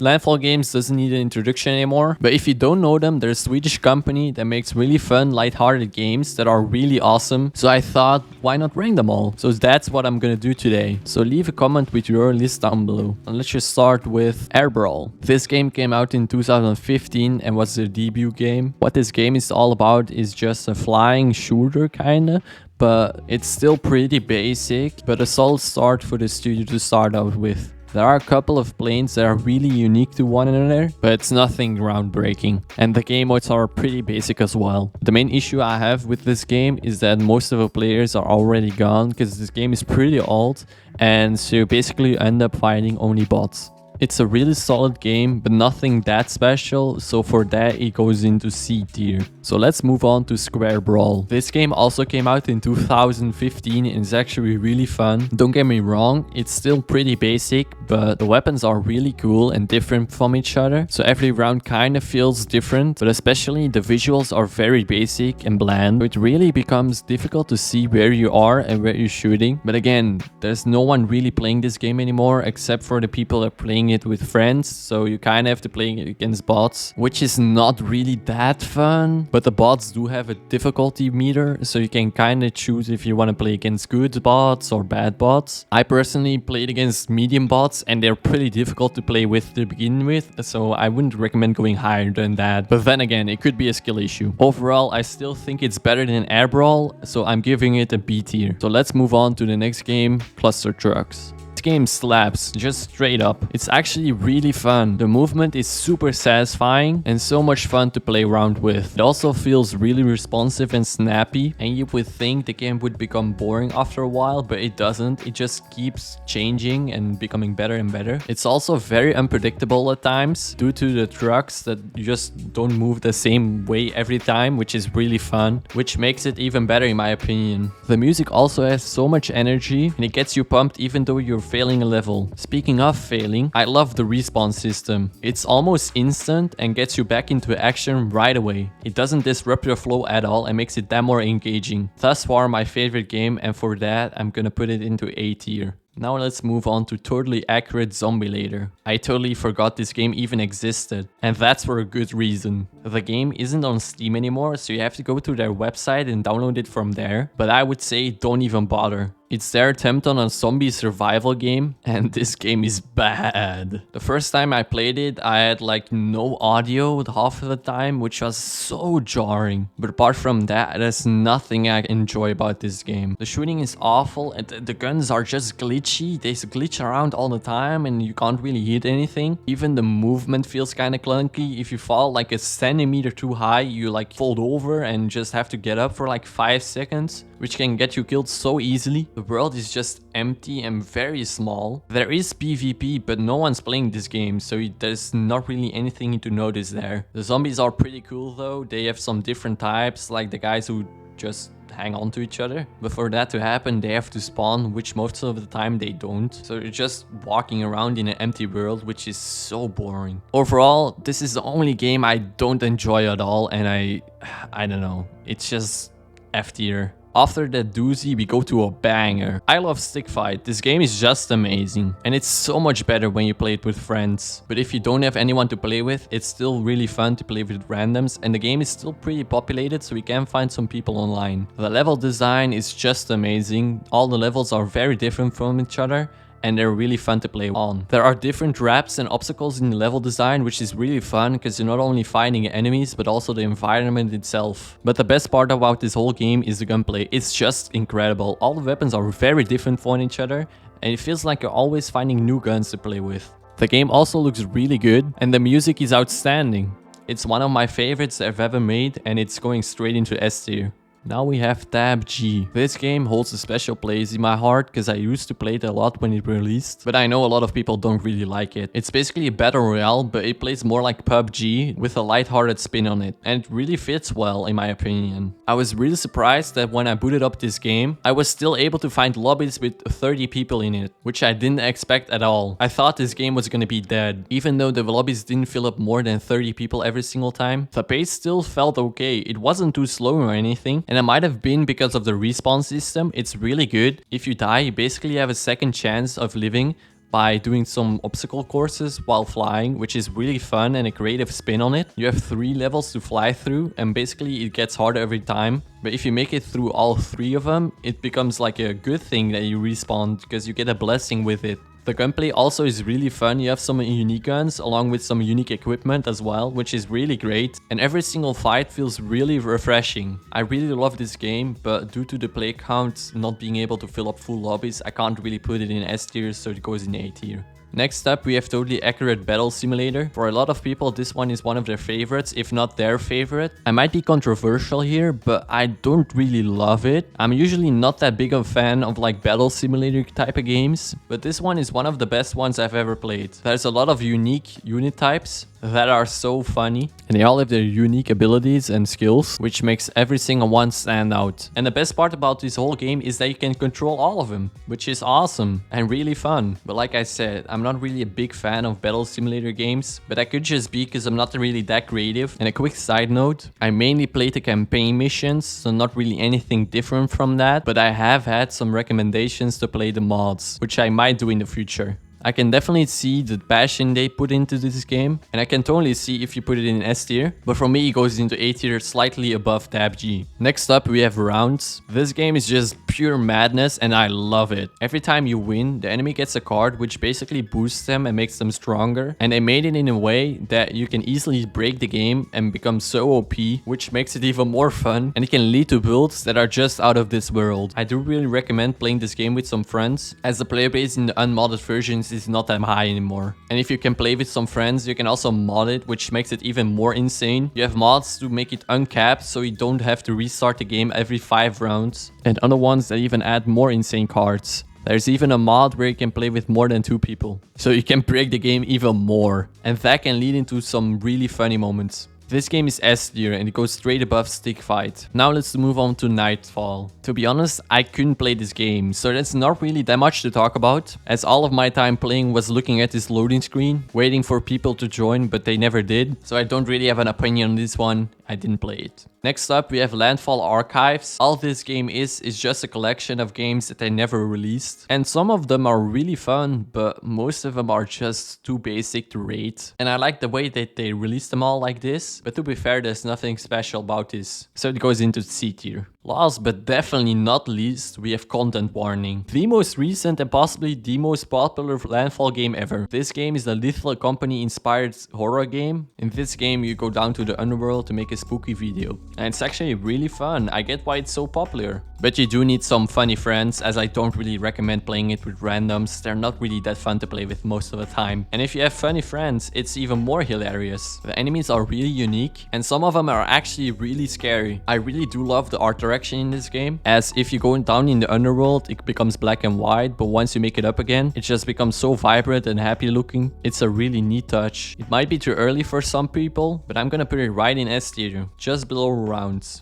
Landfall Games doesn't need an introduction anymore, but if you don't know them, they're a Swedish company that makes really fun, lighthearted games that are really awesome. So I thought, why not rank them all? So that's what I'm gonna do today. So leave a comment with your list down below. And let's just start with Brawl. This game came out in 2015 and was their debut game. What this game is all about is just a flying shooter kinda, but it's still pretty basic, but a solid start for the studio to start out with. There are a couple of planes that are really unique to one another, but it's nothing groundbreaking. And the game modes are pretty basic as well. The main issue I have with this game is that most of the players are already gone because this game is pretty old, and so you basically end up fighting only bots. It's a really solid game, but nothing that special, so for that it goes into C tier. So let's move on to Square Brawl. This game also came out in 2015 and is actually really fun. Don't get me wrong, it's still pretty basic, but the weapons are really cool and different from each other. So every round kind of feels different, but especially the visuals are very basic and bland. So it really becomes difficult to see where you are and where you're shooting. But again, there's no one really playing this game anymore except for the people that are playing it with friends, so you kind of have to play it against bots, which is not really that fun. But the bots do have a difficulty meter, so you can kind of choose if you want to play against good bots or bad bots. I personally played against medium bots and they're pretty difficult to play with to begin with, so I wouldn't recommend going higher than that. But then again, it could be a skill issue. Overall, I still think it's better than Brawl, so I'm giving it a B tier. So let's move on to the next game, ClusterTrucks. Game slaps, just straight up. It's actually really fun. The movement is super satisfying and so much fun to play around with. It also feels really responsive and snappy, and you would think the game would become boring after a while, but it doesn't. It just keeps changing and becoming better and better. It's also very unpredictable at times due to the trucks that just don't move the same way every time, which is really fun, which makes it even better in my opinion. The music also has so much energy and it gets you pumped even though you're failing a level. Speaking of failing, I love the respawn system. It's almost instant and gets you back into action right away. It doesn't disrupt your flow at all and makes it that more engaging. Thus far my favorite game, and for that I'm gonna put it into A tier. Now let's move on to Totally Accurate Zombie Later. I totally forgot this game even existed, and that's for a good reason. The game isn't on Steam anymore, so you have to go to their website and download it from there, but I would say don't even bother. It's their attempt on a zombie survival game, and this game is bad. The first time I played it, I had like no audio half of the time, which was so jarring. But apart from that, there's nothing I enjoy about this game. The shooting is awful, and the guns are just glitchy. They glitch around all the time, and you can't really hit anything. Even the movement feels kind of clunky. If you fall like a centimeter too high, you like fold over and just have to get up for like 5 seconds, which can get you killed so easily. The world is just empty and very small. There is PvP, but no one's playing this game, so there's not really anything to notice there. The zombies are pretty cool though. They have some different types, like the guys who just hang on to each other. But for that to happen, they have to spawn, which most of the time they don't. So you're just walking around in an empty world, which is so boring. Overall, this is the only game I don't enjoy at all, and I don't know. It's just F tier. After that doozy, we go to a banger. I love Stick Fight. This game is just amazing. And it's so much better when you play it with friends. But if you don't have anyone to play with, it's still really fun to play with randoms. And the game is still pretty populated, so we can find some people online. The level design is just amazing. All the levels are very different from each other, and they're really fun to play on. There are different traps and obstacles in the level design, which is really fun because you're not only fighting enemies but also the environment itself. But the best part about this whole game is the gunplay. It's just incredible. All the weapons are very different from each other, and it feels like you're always finding new guns to play with. The game also looks really good, and the music is outstanding. It's one of my favorites I've ever made, and it's going straight into S tier. Now we have TABG. This game holds a special place in my heart because I used to play it a lot when it released, but I know a lot of people don't really like it. It's basically a battle royale, but it plays more like PUBG with a lighthearted spin on it, and it really fits well in my opinion. I was really surprised that when I booted up this game, I was still able to find lobbies with 30 people in it, which I didn't expect at all. I thought this game was gonna be dead. Even though the lobbies didn't fill up more than 30 people every single time, the pace still felt okay. It wasn't too slow or anything, and it might have been because of the respawn system. It's really good. If you die, you basically have a second chance of living, by doing some obstacle courses while flying, which is really fun and a creative spin on it. You have 3 levels to fly through, and basically it gets harder every time. But if you make it through all 3 of them, it becomes like a good thing that you respawn because you get a blessing with it. The gunplay also is really fun. You have some unique guns along with some unique equipment as well, which is really great. And every single fight feels really refreshing. I really love this game, but due to the play count not being able to fill up full lobbies, I can't really put it in S tier, so it goes in A tier. Next up, we have Totally Accurate Battle Simulator. For a lot of people, this one is one of their favorites, if not their favorite. I might be controversial here, but I don't really love it. I'm usually not that big of a fan of like battle simulator type of games, but this one is one of the best ones I've ever played. There's a lot of unique unit types that are so funny, and they all have their unique abilities and skills, which makes every single one stand out. And the best part about this whole game is that you can control all of them, which is awesome and really fun. But like I said, I'm not really a big fan of battle simulator games, but I could just be because I'm not really that creative. And a quick side note, I mainly play the campaign missions, so not really anything different from that, but I have had some recommendations to play the mods, which I might do in the future. I can definitely see the passion they put into this game, and I can totally see if you put it in S tier, but for me it goes into A tier, slightly above TABG. Next up we have Rounds. This game is just pure madness and I love it. Every time you win, the enemy gets a card which basically boosts them and makes them stronger, and they made it in a way that you can easily break the game and become so OP, which makes it even more fun, and it can lead to builds that are just out of this world. I do really recommend playing this game with some friends, as the player base in the unmodded versions is not that high anymore. And if you can play with some friends, you can also mod it, which makes it even more insane. You have mods to make it uncapped, so you don't have to restart the game every 5 rounds, and other ones that even add more insane cards. There's even a mod where you can play with more than 2 people, so you can break the game even more, and that can lead into some really funny moments. This game is S tier and it goes straight above Stick Fight. Now let's move on to Knightfall. To be honest, I couldn't play this game, so that's not really that much to talk about, as all of my time playing was looking at this loading screen, waiting for people to join, but they never did. So I don't really have an opinion on this one. I didn't play it. Next up, we have Landfall Archives. All this game is just a collection of games that they never released. And some of them are really fun, but most of them are just too basic to rate. And I like the way that they released them all like this. But to be fair, there's nothing special about this. So it goes into C tier. Last but definitely not least, we have Content Warning. The most recent and possibly the most popular Landfall game ever. This game is a Lethal Company inspired horror game. In this game you go down to the underworld to make a spooky video. And it's actually really fun. I get why it's so popular. But you do need some funny friends, as I don't really recommend playing it with randoms. They're not really that fun to play with most of the time. And if you have funny friends, it's even more hilarious. The enemies are really unique, and some of them are actually really scary. I really do love the art direction in this game, as if you go down in the underworld, it becomes black and white, but once you make it up again, it just becomes so vibrant and happy looking. It's a really neat touch. It might be too early for some people, but I'm gonna put it right in S tier, just below Rounds.